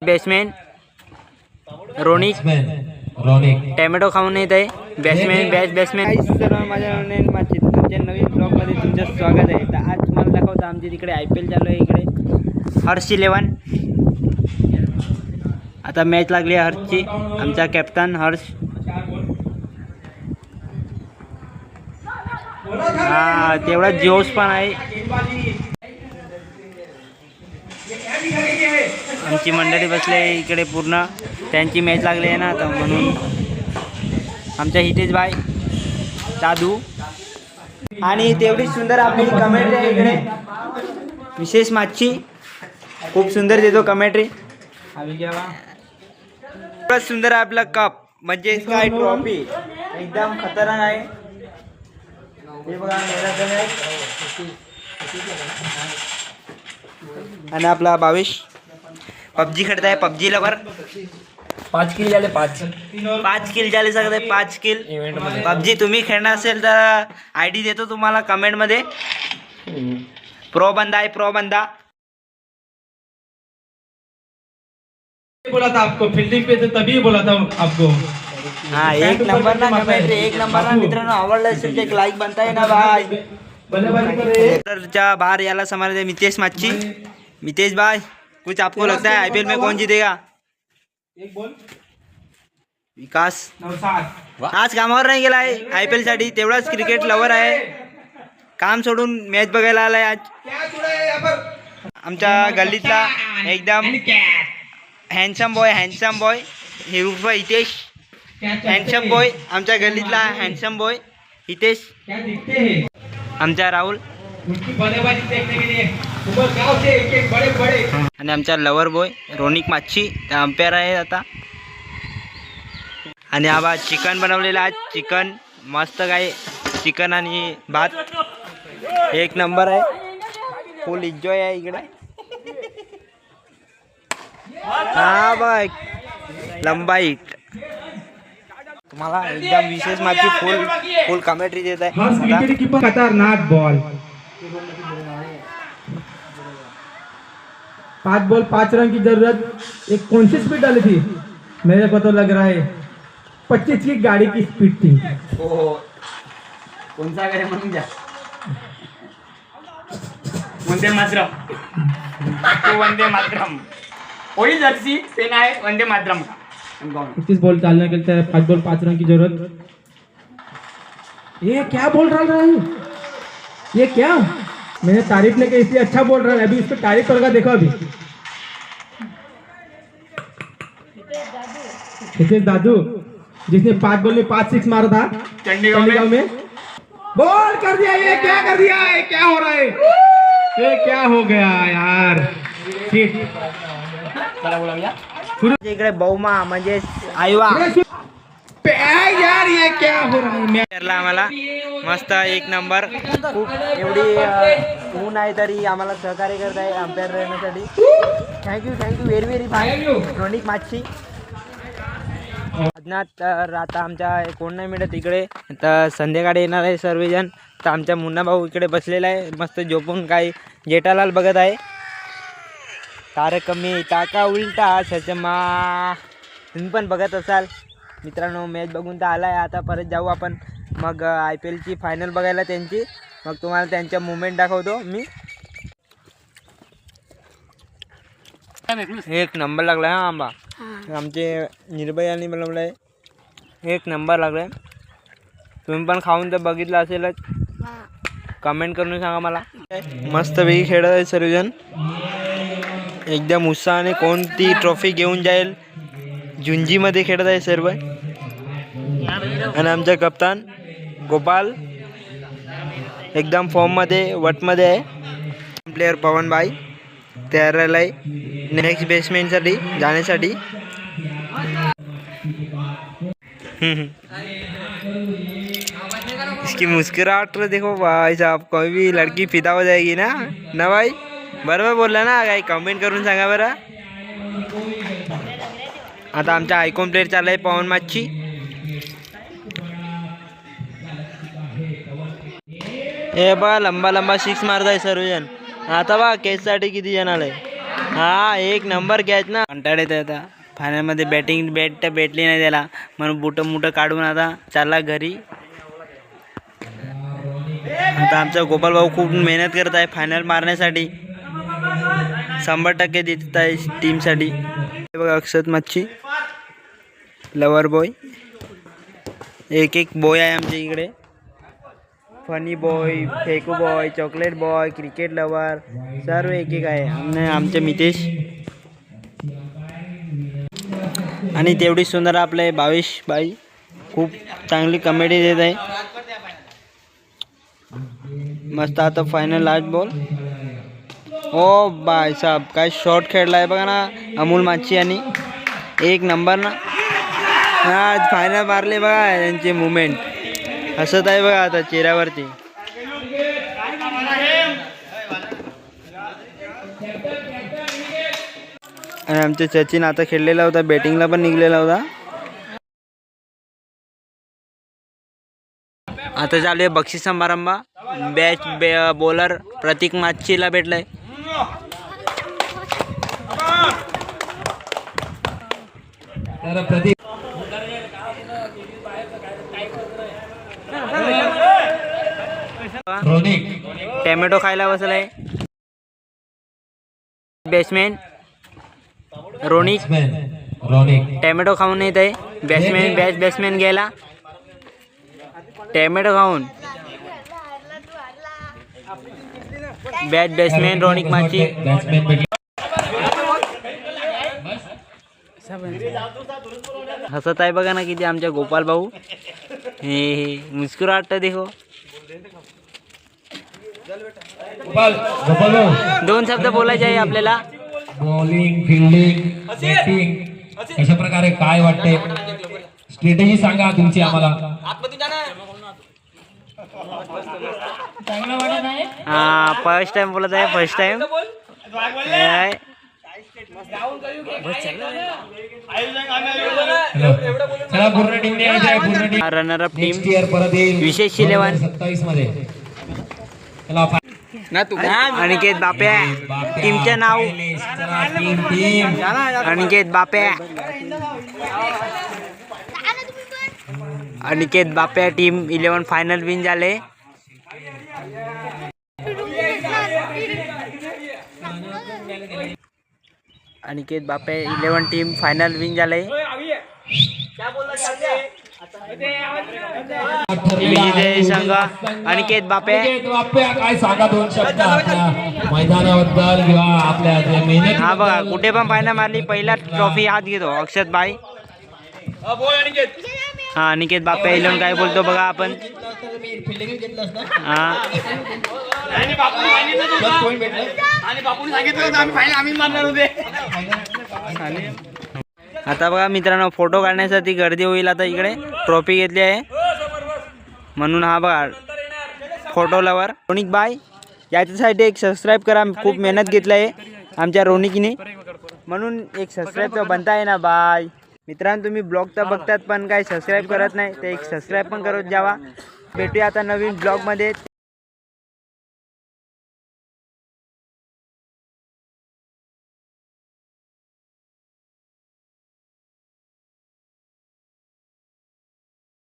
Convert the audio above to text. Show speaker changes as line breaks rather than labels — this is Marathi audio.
बॅट्समॅन रोनिक टॅमॅटो खाऊन येत आहे. बॅट्समॅन सर्व माझ्या तुमच्या नवीन ब्लॉगमध्ये तुमचं स्वागत आहे. तर आज तुम्हाला दाखवतो आमच्या तिकडे IPL चालू आहे. इकडे हर्ष 11 आता मॅच लागली आहे हर्षची. आमचा कॅप्टन हर्ष तेवढा जोश पण आहे. आमची मंडळी बसले इकडे पूर्ण त्यांची मॅच लागली आहे ना, तर म्हणून आमच्या हितेश भाई दादू आणि तेवढी सुंदर आपली कमेंट्री आहे इकडे. विशेष माची खूप सुंदर देतो कमेंट्री. खूपच सुंदर आहे आपला कप, म्हणजे काय ट्रॉफी एकदम खतरनाक आहे. हे बघा आणि आपला भावेश पबजी खेळताय. पबजी लवर
5 किल झाले. 5
किल झाले सगळे. 5 किल
इव्हेंट मध्ये.
पबजी तुम्ही खेळणार असेल तर ID देतो तुम्हाला कमेंट मध्ये. प्रो बंदा आहे, प्रो बंदा.
बोला था आपको फील्डिंग पे तो तभी बोला था आपको.
हा एक नंबर ना कमेंट्री, एक नंबर ना मित्रांनो. आवडलं असेल तर एक लाईक बनताय ना भाई. च्या बाहर याला समझ मितेश माची. मितेश भाई कुछ आपको लगता है IPL में कौन जीतेगा?
एक बॉल
विकास आज कामावर नाही गेला आहे IPL साठी. तेवढाच क्रिकेट लवर आहे. काम सोडून मॅच बघायला आलाय आज. आमच्या गल्लीतला एकदम हँडसम बॉय हिरूफ हितेश. हँडसम बॉय आमच्या गल्लीतला हँडसम बॉय हितेश. आमचा राहुल आणि आमचा लवर बॉय रोनिक माची अंपायर आहे आता. आणि आबा चिकन बनवलेला आज. चिकन मस्त काय, चिकन आणि भात एक नंबर आहे. फुल एन्जॉय आहे इकडे. हा बाय लंबाईट तुम्हाला एकदम विशेष माझी फुल कमेंट्री देत आहे.
खतरनाक बॉल. 5 बॉल 5 रन की जरूरत. एक कौन सी स्पीड डाली थी? मेरे को तो लग रहा है 25 की गाड़ी की स्पीड थी.
कौन सा करे म्हणून द्या. वंदे मातरम. वंदे मातरम वही जर्सी पहना है. वंदे मातरम का
21 बॉल डालने के लिए 5 बॉल 5 रन की जरूरत. ये क्या बोल रहा है? ये क्या? मैंने तारीफ नहीं की इसलिए अच्छा बोल रहा है. अभी इस पर तारीफ करेगा देखो. अभी हितेश दादू जिसने 5 बॉल में 5 6 मारा था चंडीगढ़ में. बॉल कर दिया. ये क्या कर दिया है? क्या हो रहा है? ये क्या हो गया यार?
चला बोला भैया. इकडे बहुमा म्हणजे आईवा
यार ये क्या हो रहा है?
आम्हाला मस्त एक नंबर. खूप एवढी ऊन आहे तरी आम्हाला सहकार्य करत आहे अंपायर राहण्यासाठी. थँक्यू व्हेरी फाईन रोनिक माची. तर आता आमच्या कोण नाही मिळत इकडे. तर संध्याकाळी येणार आहे सर्वजण. तर आमचा मुन्ना भाऊ इकडे बसलेला आहे मस्त झोपून. काय जेठालाल बघत आहे. तारक मेहता का उलटा चष्मा. तुम्ही पण बघत असाल मित्रांनो. मॅच बघून तर आलाय. आता परत जाऊ आपण मग IPL ची फायनल बघायला त्यांची. मग तुम्हाला त्यांच्या मुवमेंट दाखवतो मी. एक नंबर लागला हा आंबा. आमचे निर्भयाने बनवलाय. एक नंबर लागलाय. तुम्ही पण खाऊन तर बघितलं असेलच. कमेंट करून सांगा मला. मस्त वेळी खेळत आहे सर्वजण एकदम उत्साहाने. कोणती ट्रॉफी घेऊन जाईल झुंजीमध्ये खेळत आहे सर्व. आणि आमचा कप्तान गोपाल एकदम फॉर्ममध्ये वटमध्ये आहे. प्लेअर पवन भाई तयार राहिला आहे नेक्स्ट बॅट्समॅनसाठी जाण्यासाठी. इसकी मुस्कुराहट देखो भाई साहब. कोई भी लड़की फिदा हो जाएगी ना भाई. बरोबर बोलला ना. काही कमेंट करून सांगा बरं. आता आमचा आयकॉन प्लेअर चालला आहे पवन माची. हे बघा लंबा 6 मारत आहे सर्वजण. आता बघा कॅचसाठी किती जण आलाय. हा एक नंबर कॅच ना. कंटाळ येत आता फायनलमध्ये बॅट भेटली नाही त्याला म्हणून बुटं काढून आता चालला घरी. आता आमचा गोपाल भाऊ खूप मेहनत करत आहे फायनल मारण्यासाठी, 100% देत आहे टीमसाठी. बघा अक्षत मच्छी लवर बॉय, एक बॉय आहे आमच्या इकडे. फनी बॉय, फेकू boy, chocolate boy, cricket lover सर्व एक आहे. आमचे मितेश आणि तेवढी सुंदर आपले भावेश बाई खूप चांगली कमेडी देत आहे. मस्त. आता फायनल लास्ट बॉल. ओ बाय साहेब काय शॉट खेळला आहे बघा ना अमोल माची आणि एक नंबर ना. हा फायनल मारले बघा त्यांची मुवमेंट हसत आहे बघा आता चेहऱ्यावरती. आणि आमचे सचिन आता खेळलेला होता, बॅटिंगला पण निघलेला होता. आता चालू आहे बक्षीस समारंभ. बॉलर प्रतीक माचीला भेटलाय. टॅमॅटो खायला बसलाय बॅट्समॅन रोनिक. टॅमॅटो खाऊन येत आहे बॅट्समॅन घ्यायला. टॅमॅटो खाऊन बॅट्समॅन रोनिक माची. हसत आहे बघा ना किती आमच्या गोपाल भाऊ. हे मुस्कुराहट देखो. दोन शब्द बोलायचे आहे आपल्याला.
बॉलिंग, फिल्डिंग, बॅटिंग अशा प्रकारे काय वाटते स्ट्रॅटेजी सांगा तुमची आम्हाला.
हा फर्स्ट टाइम बोलत आहे, फर्स्ट टाइम.
चला पूर्ण टीम
रनर अप टीम
परत येईल
विशेष 11
27 मध्ये.
अनिकेत बाप्या टीमचे नाव. अनिकेत बाप्या टीम 11 फायनल विन झाले. अनिकेत बाप्या 11 टीम फायनल विन झाले. विजय संघ अनिकेत बाप्या.
काय सांगा दोन शब्द मैदानाबद्दल किंवा आपल्या मेहनत.
हा बघा कुठे पण फायनल मारली पहिला ट्रॉफी हात घेतो अक्षत भाई. हा अनिकेत बाप्या 11 काय बोलतो बघा आपण. हा आता बघा मित्रांनो फोटो काढण्यासाठी गर्दी होईल. आता इकडे ट्रॉफी घेतली आहे म्हणून हा बघा फोटो लवर रोनिक बाय. याच्यासाठी एक सबस्क्राईब करा. खूप मेहनत घेतली आहे आमच्या रोनिकने म्हणून एक सबस्क्राईब तर बनता आहे ना बाय. मित्रांनो तुम्ही ब्लॉग तर बघतात पण काय सबस्क्राईब करत नाही, तर एक सबस्क्राईब पण करत जावा. भेटूया आता नवीन ब्लॉगमध्ये.